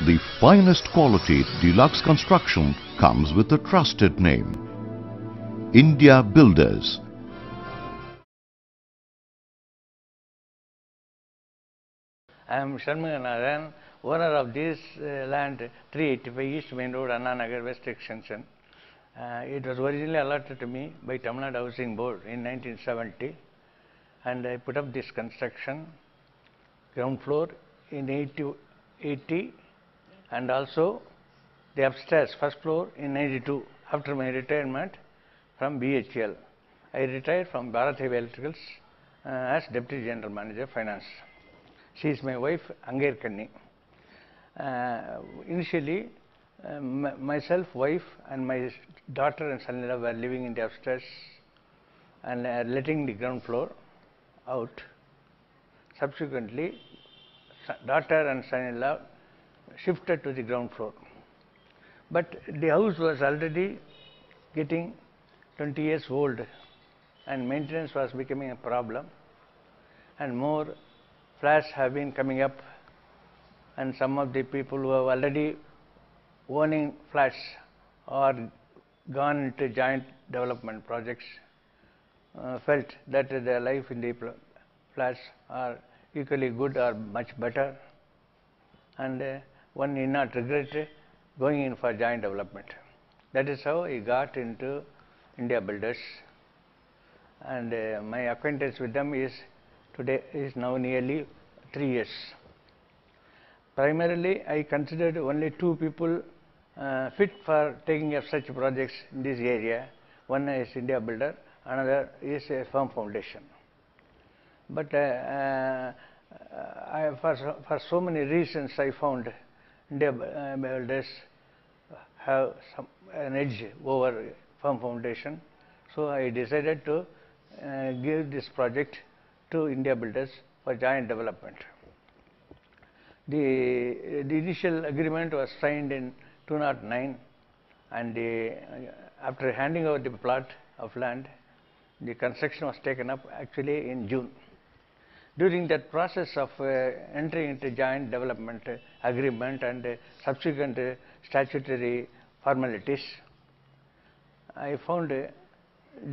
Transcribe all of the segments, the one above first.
The finest quality deluxe construction comes with a trusted name. India Builders. I am Shanmuganathan, owner of this land 385 East Main Road, Anna Nagar, West Extension. It was originally allotted to me by Tamil Nadu Housing Board in 1970, and I put up this construction, ground floor in 80, and also the upstairs first floor in 92 after my retirement from BHL. I retired from Bharat Heavy Electricals as Deputy General Manager Finance. She is my wife, Angair Kanni. Initially, myself, wife, and my daughter and son-in-law were living in the upstairs and letting the ground floor out. Subsequently, daughter and son-in-law shifted to the ground floor. But the house was already getting 20 years old and maintenance was becoming a problem, and more flats have been coming up, and some of the people who have already owning flats or gone into joint development projects felt that their life in the flats are equally good or much better, and one need not regret going in for joint development. That is how I got into India Builders, and my acquaintance with them is now nearly 3 years. Primarily, I considered only two people fit for taking up such projects in this area. One is India Builder, another is a firm foundation. But for so many reasons, I found India Builders have an edge over firm foundation. So I decided to give this project to India Builders for joint development. The initial agreement was signed in 2009, and after handing over the plot of land, the construction was taken up actually in June. During that process of entering into joint development agreement and subsequent statutory formalities, I found they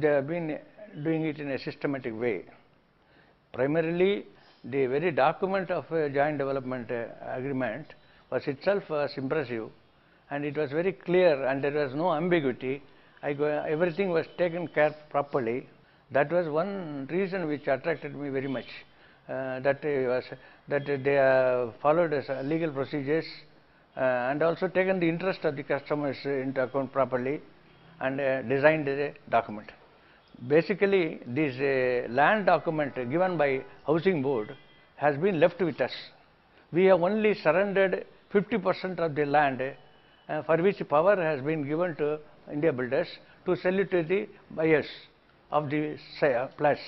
have been doing it in a systematic way. Primarily, the very document of a joint development agreement was impressive, and it was very clear, and there was no ambiguity. Everything was taken care properly. That was one reason which attracted me very much. That they have followed legal procedures and also taken the interest of the customers into account properly, and designed the document. Basically, this land document given by Housing Board has been left with us. We have only surrendered 50% of the land for which power has been given to India Builders to sell it to the buyers of the flats.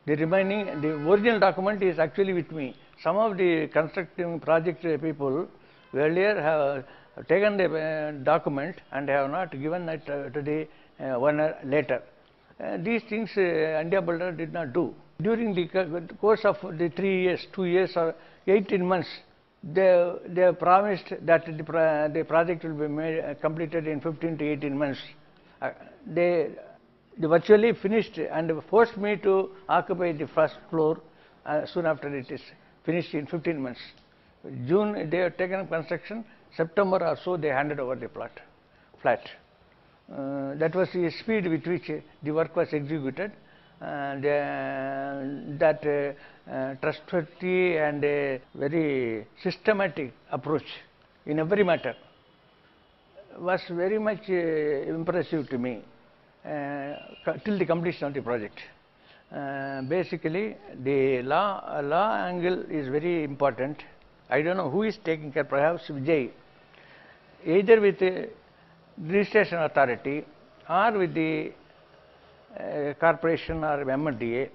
The remaining, the original document is actually with me. Some of the constructing project people earlier have taken the document and have not given it to the owner later. These things India Builder did not do. During the course of the 3 years, 2 years or 18 months, they promised that the project will be completed in 15 to 18 months. They virtually finished and forced me to occupy the first floor soon after it is finished in 15 months. June they have taken up construction, September or so they handed over the flat. That was the speed with which the work was executed, and that trustworthy and a very systematic approach in every matter was very much impressive to me till the completion of the project. Basically, the law angle is very important. I don't know who is taking care, perhaps Vijay, either with the registration authority or with the corporation or MNDA.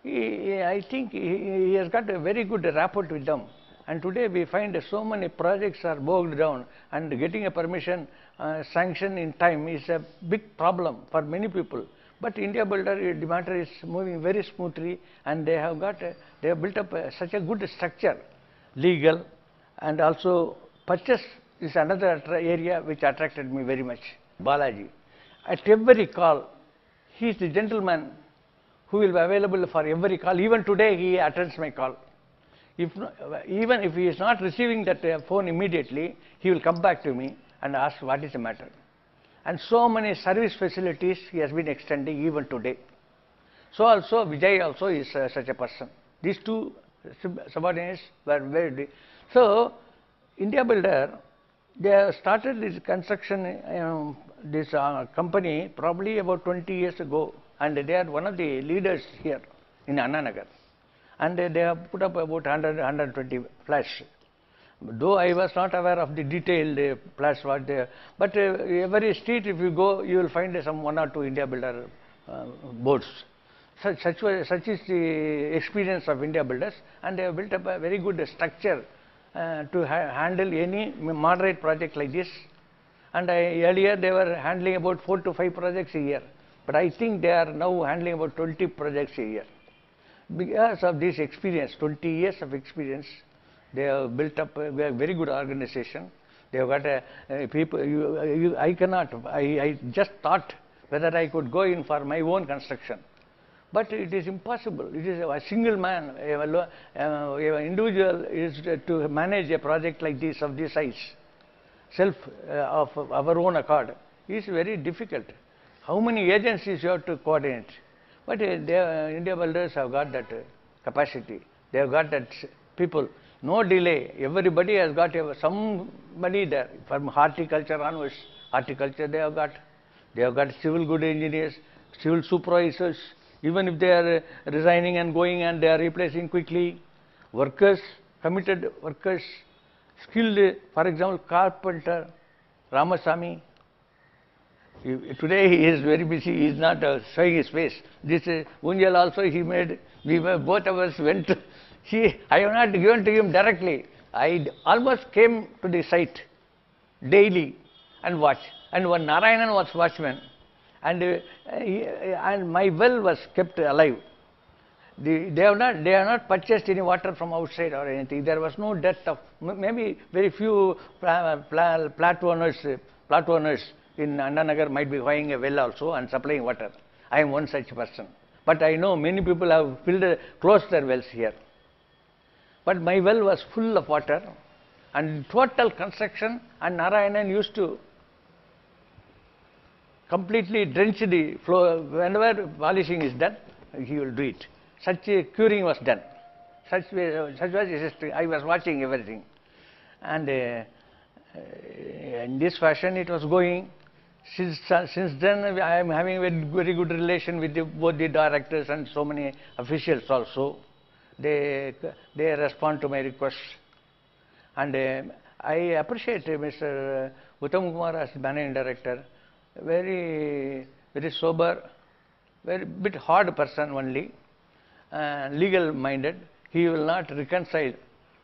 I think he has got a very good rapport with them, and today we find so many projects are bogged down, and getting a permission sanction in time is a big problem for many people. But India Builder, the matter is moving very smoothly, and they have built up such a good structure, legal and also purchase is another area which attracted me very much. Balaji. At every call, he is the gentleman who will be available for every call. Even today, he attends my call. Even if he is not receiving that phone immediately, he will come back to me and ask what is the matter. And so many service facilities he has been extending even today. So also Vijay also is such a person. These two subordinates were very. So India Builder, they have started this construction, this company probably about 20 years ago, and they are one of the leaders here in Anna Nagar. And they have put up about 100, 120 flats. Though I was not aware of the detailed flats what there, but every street if you go, you will find some one or two India Builder boards. Such is the experience of India Builders, and they have built up a very good structure to handle any moderate project like this. And earlier they were handling about 4 to 5 projects a year, but I think they are now handling about 20 projects a year. Because of this experience, 20 years of experience, they have built up a very good organization. They have got people. I just thought whether I could go in for my own construction, but it is impossible. It is a single man, an individual is to manage a project like this of this size, of our own accord, is very difficult. How many agencies you have to coordinate? But India Builders have got that capacity. They have got that people. No delay. Everybody has got somebody there. From horticulture onwards, horticulture they have got. They have got civil good engineers, civil supervisors. Even if they are resigning and going, and they are replacing quickly, workers, committed workers, skilled. For example, carpenter Ramasamy. Today he is very busy. He is not showing his face. This Unjal also he made. Both of us went. I have not given to him directly. I almost came to the site daily and watched. And one Narayanan was watchman, and my well was kept alive. They have not purchased any water from outside or anything. There was no dearth of, maybe very few plat owners in Annanagar might be buying a well also and supplying water. I am one such person. But I know many people have closed their wells here. But my well was full of water, and total construction, and Narayanan used to completely drench the floor. Whenever polishing is done, he will do it. Such a curing was done. Such was his history. I was watching everything. And in this fashion it was going. Since then I am having a very good relation with both the directors and so many officials also. They respond to my requests. And I appreciate Mr. Uttam Kumar as managing director. Very sober, very bit hard person only, legal minded. He will not reconcile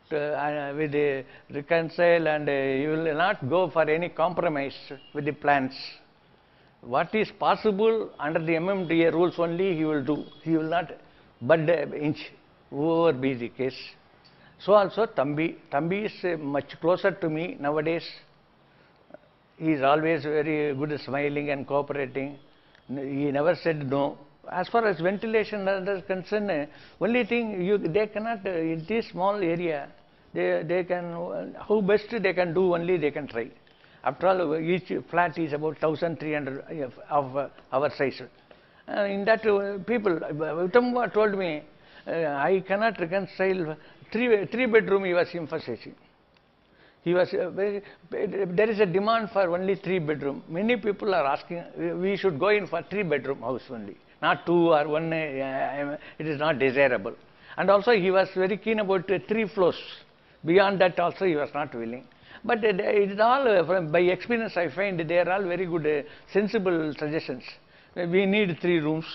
and he will not go for any compromise with the plans. What is possible under the MMDA rules only he will do. He will not bud an inch, whoever be the case. So also Thambi is much closer to me nowadays. He is always very good, smiling and cooperating. He never said no. As far as ventilation is concerned, only thing they cannot in this small area. They can how best they can do, only they can try. After all, each flat is about 1,300 of our size. In that people, Uttam told me, I cannot reconcile three bedroom. He was emphasizing. He was there is a demand for only 3 bedroom. Many people are asking, we should go in for 3 bedroom house only, not 2 or 1. It is not desirable. And also he was very keen about 3 floors. Beyond that also he was not willing. But it is all, by experience I find they are all very good, sensible suggestions. We need 3 rooms.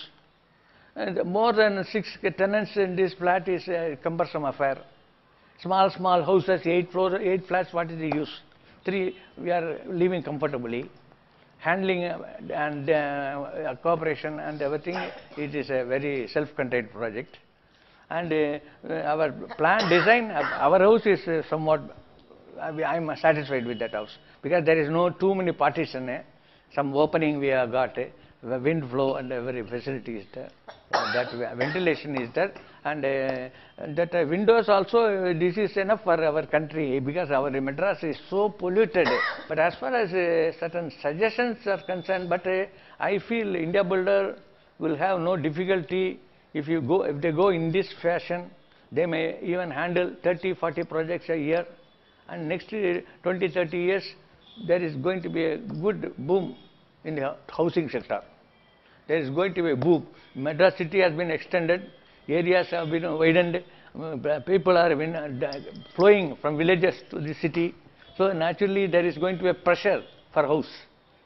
And more than 6 tenants in this flat is a cumbersome affair. Small houses, 8 floors, 8 flats, what is the use? 3, we are living comfortably. Handling and cooperation and everything, it is a very self-contained project. And our plan design, our house is somewhat I'm satisfied with that house because there is no too many partition. Some opening we have got, the wind flow and every facility is there. That ventilation is there, and that windows also. This is enough for our country because our Madras is so polluted. But as far as certain suggestions are concerned, but I feel India Builder will have no difficulty if they go in this fashion. They may even handle 30-40 projects a year, and next 20-30 years there is going to be a good boom in the housing sector. There is going to be a boom. Madras city has been extended, areas have been widened, people are flowing from villages to the city. So naturally there is going to be a pressure for house.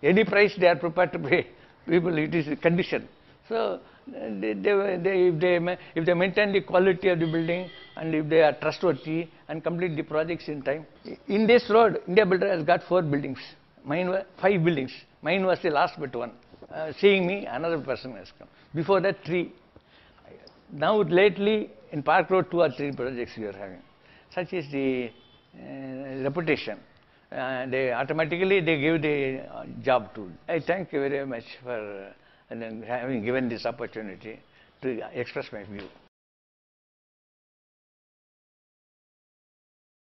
Any price they are prepared to pay. People, it is a condition. So if they maintain the quality of the building and if they are trustworthy and complete the projects in time. In this road, India Builder has got 4 buildings. Mine were 5 buildings. Mine was the last but one. Seeing me, another person has come. Before that, 3. Now lately, in Park Road, 2 or 3 projects we are having. Such is the reputation. They automatically give the job to. I thank you very much for having given this opportunity to express my view.